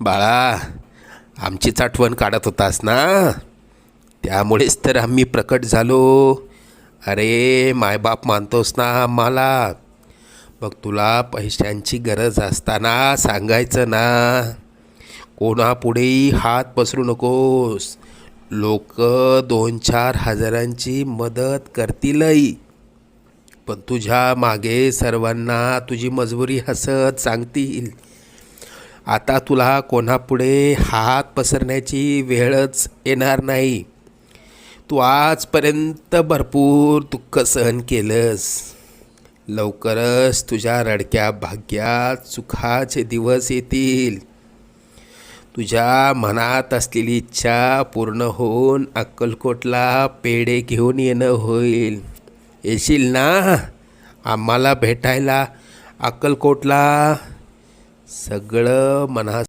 बाळा, आमचीच आठवण काढत होतास ना, त्यामुळेच तर आम्ही प्रकट झालो. अरे मायबाप मानतोस ना आम्हाला, मग तुला पैशांची गरज असताना सांगायचं ना. कोणापुढेही हात पसरू नकोस. लोक 2-4 हजारांची मदत करतीलही, पण तुझ्या मागे सर्वांना तुझी मजबुरी हसत सांगतील. आता तुला कोणापुढे हात पसरण्याची वेळच येणार नाही. तू आजपर्यंत भरपूर दुःख सहन केलंस. लवकरच तुझ्या रडक्या भाग्यात सुखाचे दिवस येतील. तुझ्या मनात असलेली इच्छा पूर्ण होऊन अक्कलकोटला पेढे घेऊन येणं होईल. येशील ना आम्हाला भेटायला अक्कलकोटला? सगळं मनात